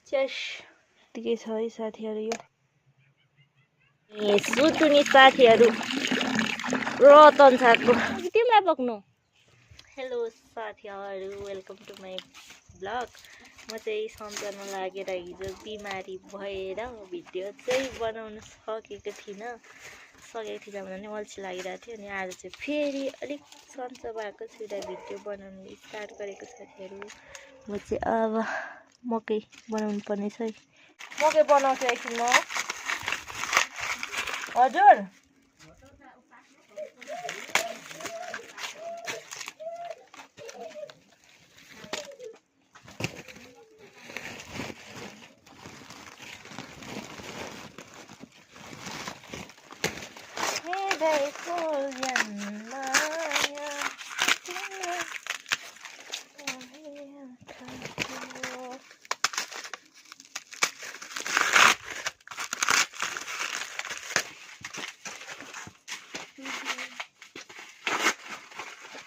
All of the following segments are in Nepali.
च्यास यतिकै छ है साथीहरू। यो सुटुनी साथीहरू रतन छाको तिमीलाई बोक्नु। हेलो साथीहरू, वेलकम टु माई ब्लग। म चाहिँ सम्झना लागेर हिजो बिमारी भएर भिडियो चाहिँ बनाउन सकेको थिइनँ भने अल्छी लागिरहेको थियो। अनि आज चाहिँ फेरि अलिक सन्चो भएको छु र भिडियो बनाउनु स्टार्ट गरेको साथीहरू। म चाहिँ अब मकै बनाउनु पर्ने छ है। मकै बनाउँछु एकछिन म। हजुर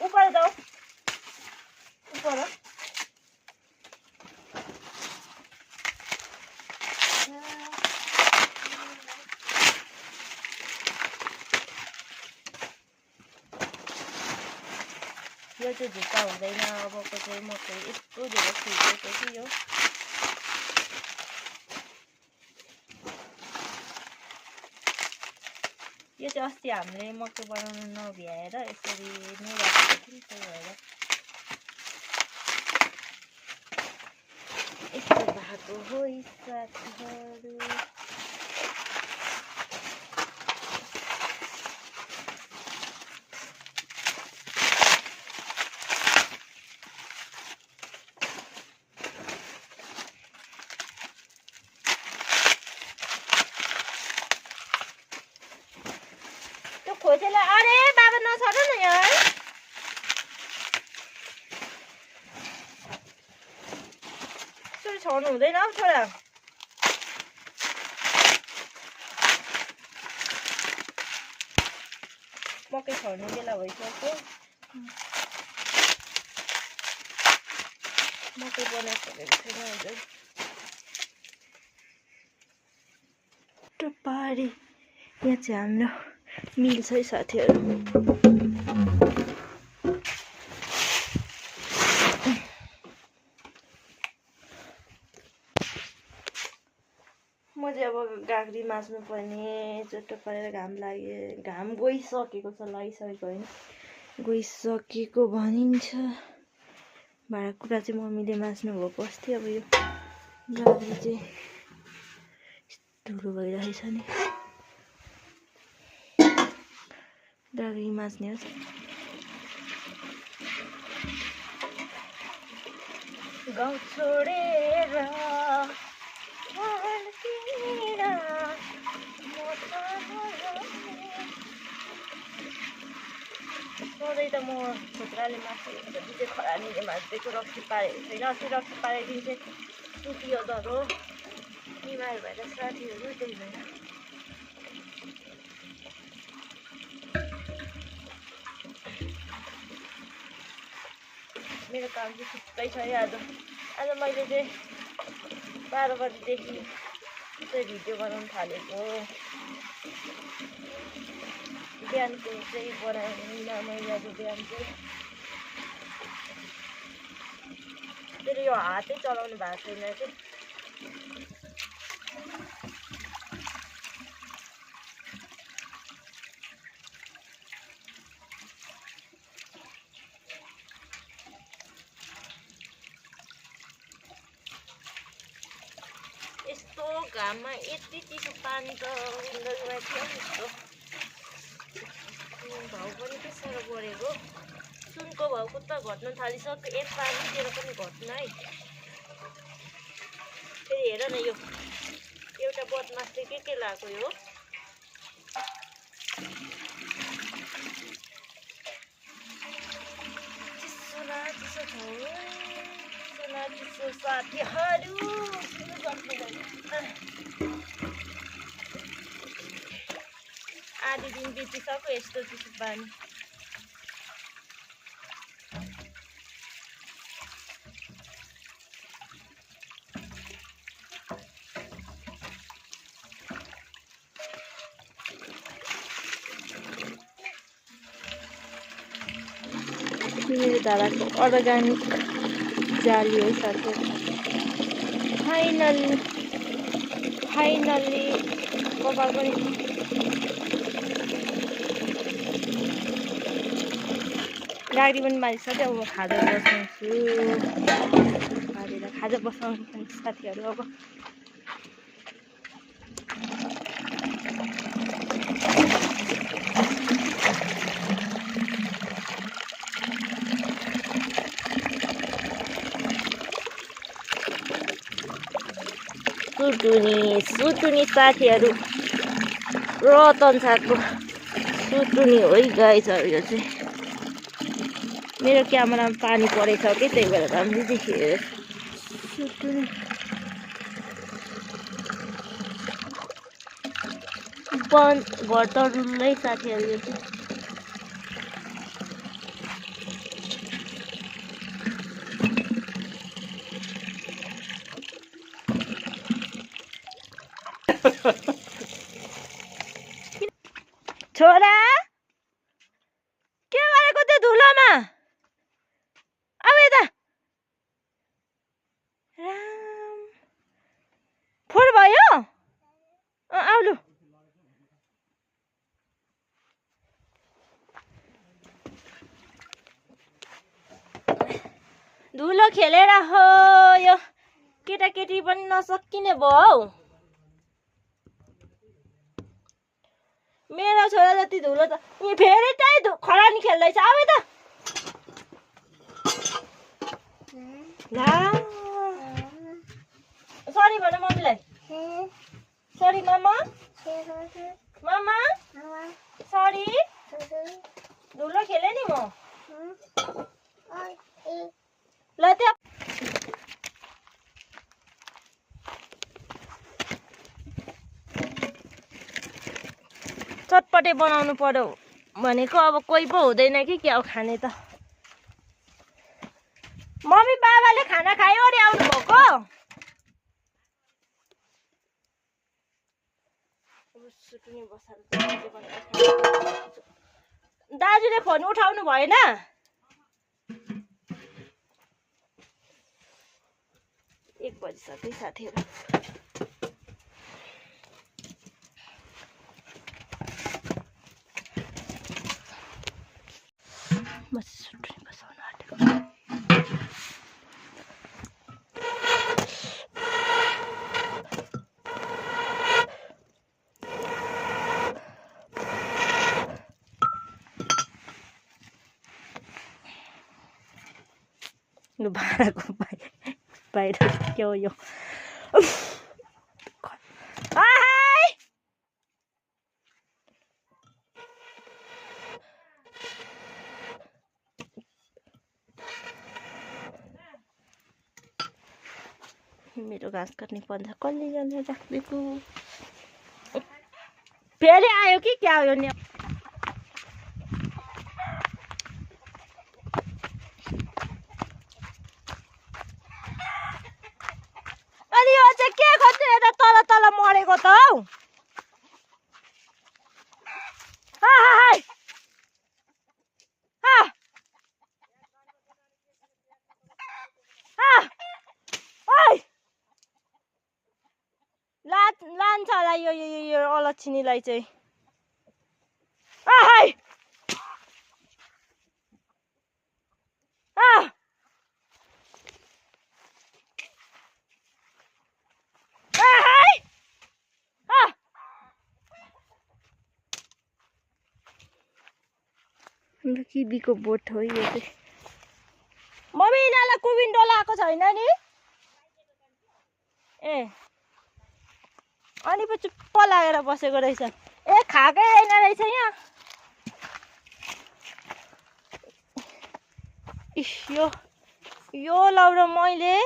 ऊपर जाओ, ऊपर यो चाहिँ झुक्का हुँदैन। अबको चाहिँ मकै यस्तो धेरै खिचेको कि यो चाहिँ अस्ति हामीले मकै बनाउनु नभ्याएर यसरी नै राखेको थियौँ। त्यही भएर यस्तो भएको हो साथीहरू। खोजेला अरे बाबा नछोड न यार। यसरी छोड्नु हुँदैन हौ छोरा। मकै छोड्ने बेला भइसक्यो। मकै बनाइसकेको छैन अझै। टपारी यहाँ चाहिँ हाम्रो मिल छ है साथीहरू। म चाहिँ अब गाग्री माझ्नु पर्ने। चुट्टो परेर घाम गइसकेको छ। लगाइसकेको होइन, गइसकेको भनिन्छ। भाँडाकुँडा चाहिँ मम्मीले माझ्नु भएको अस्ति। अब यो गाग्री चाहिँ धुलो भइरहेछ नि। गाग्री माझ्ने हो। गाउँ छोडेर सधैँ त म छोत्राले माछेको चाहिँ खरानीले माझ्दिएको। रक्सी पारेको छैन। अस्ति रक्सी पारेदेखि चाहिँ सुतियो धरो बिमार भएर साथीहरू। त्यही भएर मेरो काम चाहिँ थुप्रै छ है। आज मैले चाहिँ 12 बजीदेखि चाहिँ भिडियो बनाउनु थालेको। बिहानको चाहिँ बनाउन मैले आज बिहान चाहिँ फेरि यो हातै चलाउनु भएको छैन कि। यस्तो घाममा यति चिसो पानी त विन्डोमा थियो नि। यस्तो भाउ पनि के साह्रो बढेको। सुनको भाउको त घट्न थालिसक्यो। एक पानीतिर पनि घट्न है। फेरि हेर न यो एउटा बदमासले के लगाएको यो। चिसो न चिसो छ चिसो साथीहरू। आधी दिन बितिसक्यो यस्तो चिसो पानी। मेरो धाराको अर्गानिक जाली है साथीहरू। फाइनल्ली कपाल पनि गाडी पनि मारिसक्यो। अब खाजा बसाउँछु, खाजा बसाउनु साथीहरू। अब सुटुनी साथीहरू, रतन सागको सुटुनी हो है गाइसहरू। यो चाहिँ मेरो क्यामेरामा पानी परेछ कि त्यही भएर राम्ररी देखियो। सुटुनी बन्द घर तरुलै साथीहरू। यो चाहिँ छोरा के गरेको त्यो धुलोमा? अब यता राम फोहोर भयो। आउलु धुलो खेलेर हो यो केटाकेटी पनि नसकिने भयो हौ। मेरो छोरा जति धुलो त फेरि त्यही खरानी खेल्दैछ। अब त सरी भन मम्मीलाई। सरी मामा, मामा सरी, धुलो खेले नि म। ल त्यो चटपटे बनाउनु पर्यो भनेको अब कोही पो हुँदैन कि क्या हो खाने त। मम्मी बाबाले खाना खायो अरे आउनु भएको। दाजुले फोन उठाउनु भएन। 1 बजिसक्यो साथीहरू। म सुटुनी बसाउन आँटेको। भाँडाको बाहिर के हो यो? मेरो घाँस काट्ने पन्जा कसले जान्छ राखिदिएको। फेरि आयो कि क्या हो नि? अनि यो चाहिँ के गर्छ? यता तल तल मरेको त हौ। लान्छ होला यो अलक्षिणीलाई चाहिँ। हाम्रो किबीको बोट हो यो चाहिँ। मम्मी यिनीहरूलाई कुबिन्डो लगाएको छैन नि? ए अनि पो चुप्प लागेर बसेको रहेछ। ए खाएकै छैन रहेछ यहाँ। यो लौरो मैले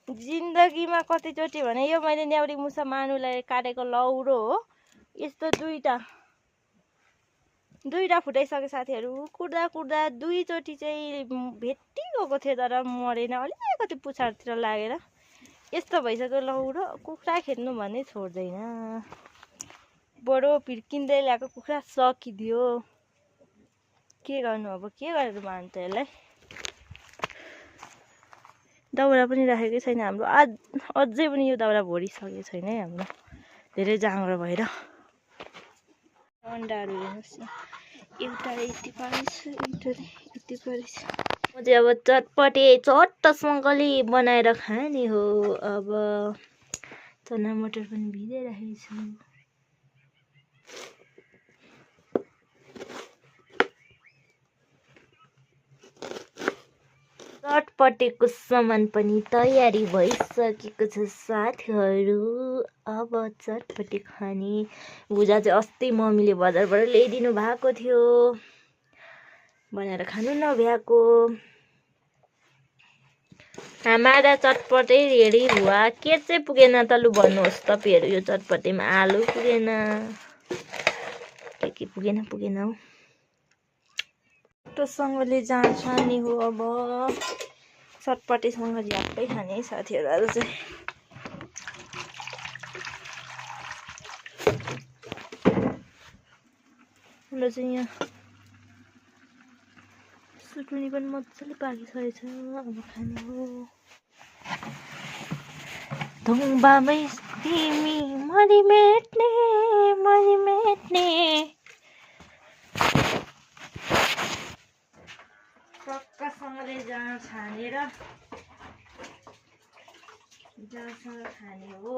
जिन्दगीमा कतिचोटि भने यो मैले न्याउरी मुसा मानुलाई काटेको लौरो हो। यस्तो दुईटा फुटाइसके साथीहरू। कुट्दा कुट्दा 2 चोटि चाहिँ भेटिगएको थियो तर मरेन। अलिकति पुछारतिर लागेर यस्तो भइसक्यो लौरो। कुखुरा खेद्नु भन्ने छोड्दैन। बडो फिर्किँदै ल्याएको कुखुरा सकिदियो। के गर्नु अब के गरेर मार्नु त यसलाई दाउरा पनि राखेकै छैन हाम्रो अझै पनि यो दाउरा भरिसकेको छैन है हाम्रो धेरै जाँगरो भएर अन्डाहरू हेर्नुहोस् एउटा यति पारेछ एउटा यति पारेछ म चाहिँ अब चटपटे चट्टसँगले बनाएर खाने हो अब चना मटर पनि भिजाइराखेको छु चटपटेको सामान पनि तयारी भइसकेको छ साथीहरू अब चटपटे खाने भुजा चाहिँ अस्ति मम्मीले बजारबाट ल्याइदिनु भएको थियो बनाएर खानु नभ्याएको हमारा चटपटे रेडी हुआ के चाहिँ पुगेन त लु भन्नुहोस् तपाईँहरू यो चटपटेमा आलु पुगेन के पुगेन हौ टोसँगले जान्छ नि हो अब चटपटेसँग झ्याप्पै खाने है साथीहरू आज चाहिँ हाम्रो चाहिँ यहाँ सुटुनी पनि मजाले पाकिसकेको छ अब खाने हो धुम्बामै तिमी मरि मेट्ने सक्कासँगले जाँड छानेर जाँडसँग खाने हो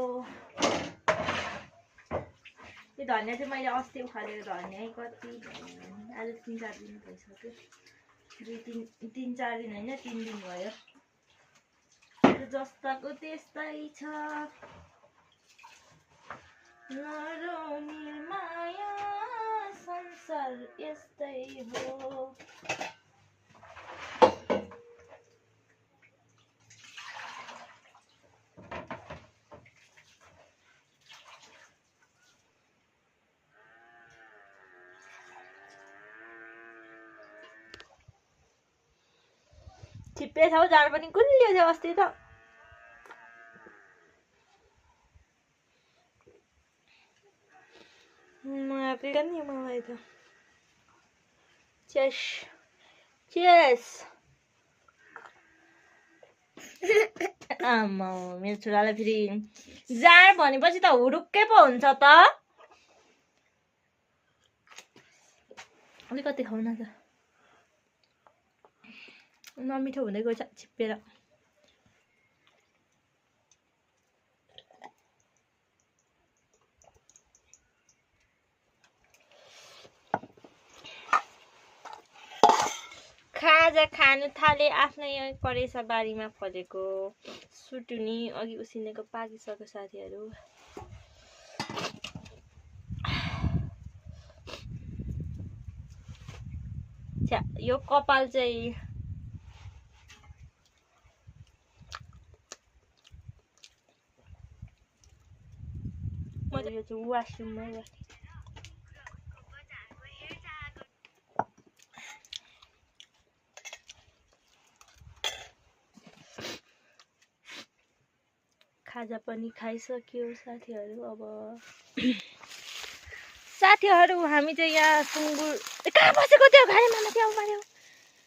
यो धनियाँ चाहिँ मैले अस्ति उखालेको धनियाँ कति आज 3-4 दिन भइसक्यो 3-4 दिन होइन 3 दिन भयो जस्ताको त्यस्तै छ नरोनी माया संसार यस्तै हो छिप्पे छ जाड पनि गुलियो थियो अस्ति त मार्केट नि मलाई त चेस आमा मेरो छोरालाई फेरि जाड भनेपछि त हुरुक्कै पो हुन्छ त अलिकति खाउ न त नमिठो हुँदै गएछ छिप्पेर खाजा खानु थाले आफ्नो यहाँ करेसा बारीमा फलेको सुटुनी अघि उसिनेको पाकिसक्यो साथीहरू यो कपाल चाहिँ यो चाहिँ वासरुममै राखेँ खाजा पनि खाइसक्यो साथीहरू अब साथीहरू हामी चाहिँ यहाँ सुँगुर कहाँ बसेको त्यो घारीमा माथि आउनु पर्यो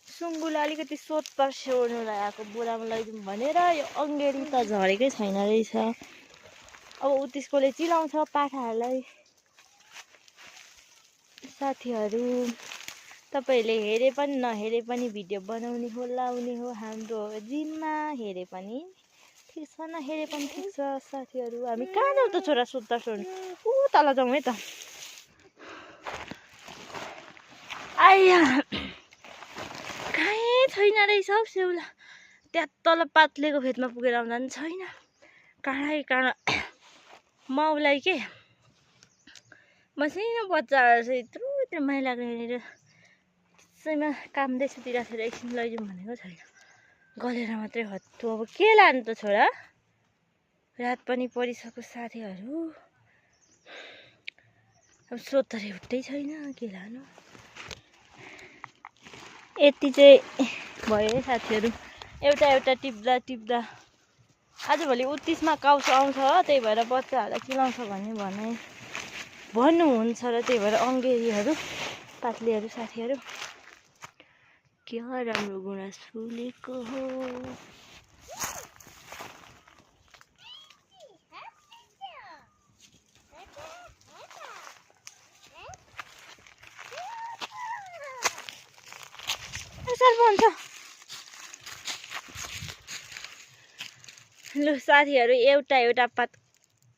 सुँगुरलाई अलिकति सोधपर सेउर्नु लगाएको बोरामा लैजाउँ भनेर यो अङ्गेरी त झरेकै छैन रहेछ अब ऊ त्यसकोले चिलाउँछ पाठाहरूलाई साथीहरू तपाईहरूले हेरे पनि नहेरे पनि भिडियो बनाउने हो लाउने हो हाम्रो जिम्मा हेरे पनि ठिक छ नहेरे पनि ठिक छ साथीहरू हामी कहाँ जाउँ त छोरा सुत्दा सोध्नु ऊ तल जाउँ है त आइया कहीँ छैन रहेछ हौ सेउला त्यहाँ तल पातलेको फेदमा पुगेर आउँदा पनि छैन काँडा माउलाई के मसिनो बच्चाहरू चाहिँ यत्रो माया लाग्ने हेरेर त्यसैमा कामदैछतिर फेरि एकछिन लैजाउँ भनेको छैन गलेर मात्रै हत्तु अब के लानु त छोरा रात पनि परिसक्यो साथीहरू अब सोद्धरी उठ्दै छैन के लानु यति चाहिँ भयो है साथीहरू एउटा टिप्दा आजभोलि 29मा काउस आउँछ त्यही भएर बच्चाहरूलाई चिलाउँछ भन्ने भन्नुहुन्छ र त्यही भएर अङ्गेरीहरू पातलीहरू साथीहरू क्या राम्रो गुनास फुलेको हो। ल साथीहरू, एउटा पात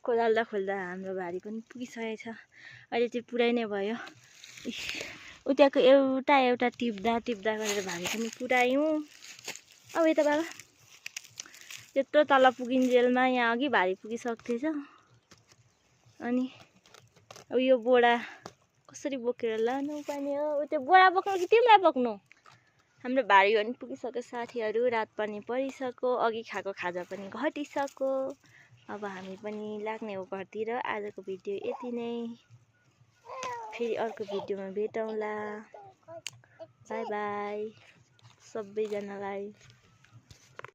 खोल्दा खोल्दा हाम्रो भारी पनि पुगिसकेको छ। अहिले चाहिँ पुरै नै भयो। उताको एउटा टिप्दा गरेर भारी पनि पुऱ्यायौँ। अब यता बाबा त्यत्रो तल पुगिन्जेलमा यहाँ अघि भारी पुगिसक्थेछ। अनि अब यो बोरा कसरी बोकेर लानुपर्ने हो? त्यो बोरा बोक्नु कि तिमीलाई बोक्नु? हाम्रो भारी पनि पुगिसक्यो साथीहरू। रात पनि परिसक्यो, अघि खाएको खाजा पनि घटिसक्यो। अब हामी पनि लाग्ने हो घरतिर। आजको भिडियो यति नै। फेरि अर्को भिडियोमा भेटौँला। बाई बाई सबैजनालाई।